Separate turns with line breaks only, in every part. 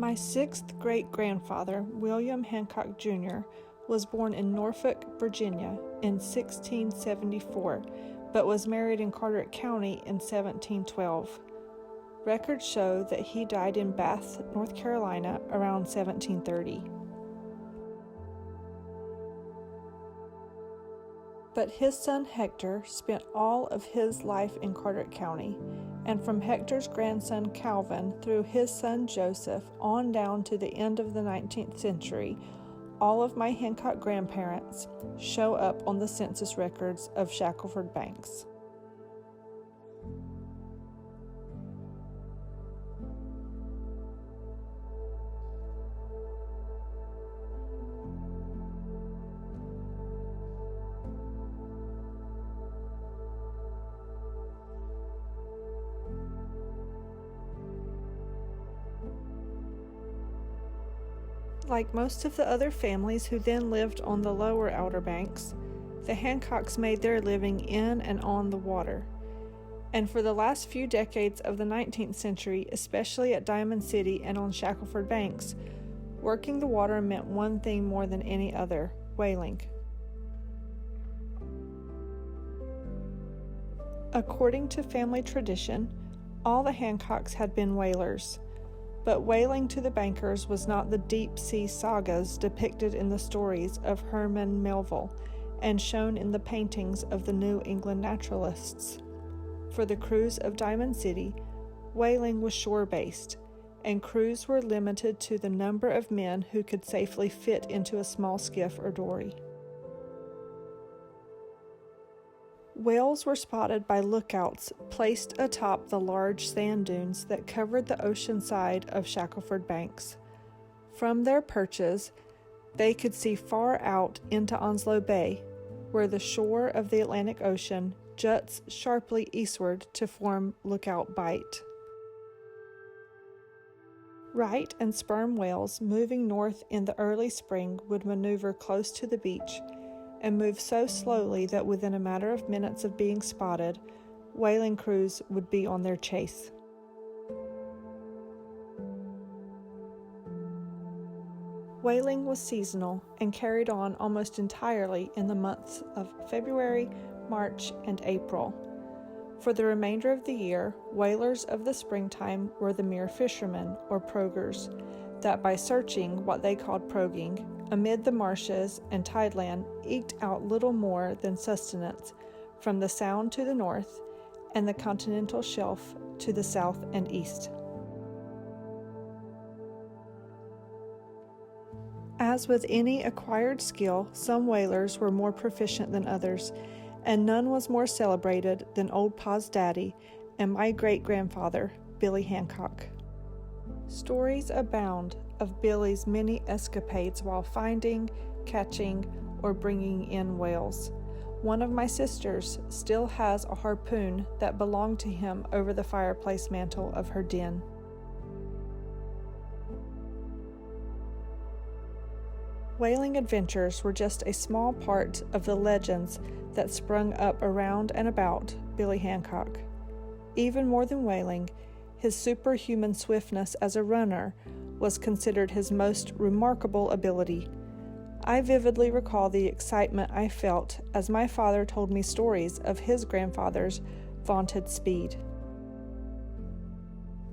My sixth great-grandfather, William Hancock Jr., was born in Norfolk, Virginia in 1674, but was married in Carteret County in 1712. Records show that he died in Bath, North Carolina around 1730. But his son Hector spent all of his life in Carteret County, and from Hector's grandson Calvin through his son Joseph on down to the end of the 19th century, all of my Hancock grandparents show up on the census records of Shackelford Banks. Like most of the other families who then lived on the lower Outer Banks, the Hancocks made their living in and on the water. And for the last few decades of the 19th century, especially at Diamond City and on Shackelford Banks, working the water meant one thing more than any other: whaling. According to family tradition, all the Hancocks had been whalers. But whaling to the Bankers was not the deep-sea sagas depicted in the stories of Herman Melville and shown in the paintings of the New England naturalists. For the crews of Diamond City, whaling was shore-based, and crews were limited to the number of men who could safely fit into a small skiff or dory. Whales were spotted by lookouts placed atop the large sand dunes that covered the ocean side of Shackelford Banks. From their perches, they could see far out into Onslow Bay, where the shore of the Atlantic Ocean juts sharply eastward to form Lookout Bight. Right and sperm whales moving north in the early spring would maneuver close to the beach and move so slowly that within a matter of minutes of being spotted, whaling crews would be on their chase. Whaling was seasonal and carried on almost entirely in the months of February, March, and April. For the remainder of the year, whalers of the springtime were the mere fishermen, or progers, that by searching what they called progging, amid the marshes and tideland eked out little more than sustenance from the Sound to the north and the continental shelf to the south and east. As with any acquired skill, some whalers were more proficient than others, and none was more celebrated than Old Pa's daddy and my great-grandfather, Billy Hancock. Stories abound of Billy's many escapades while finding, catching, or bringing in whales. One of my sisters still has a harpoon that belonged to him over the fireplace mantel of her den. Whaling adventures were just a small part of the legends that sprung up around and about Billy Hancock. Even more than whaling, his superhuman swiftness as a runner was considered his most remarkable ability. I vividly recall the excitement I felt as my father told me stories of his grandfather's vaunted speed.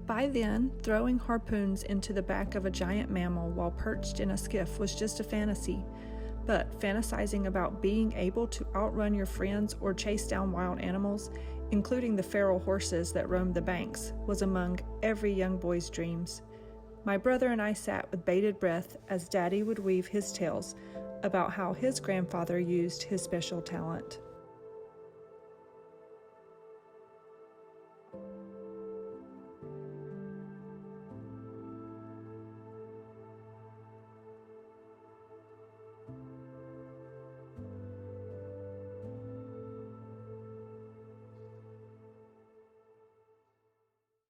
By then, throwing harpoons into the back of a giant mammal while perched in a skiff was just a fantasy, but fantasizing about being able to outrun your friends or chase down wild animals, including the feral horses that roamed the banks, was among every young boy's dreams. My brother and I sat with bated breath as Daddy would weave his tales about how his grandfather used his special talent.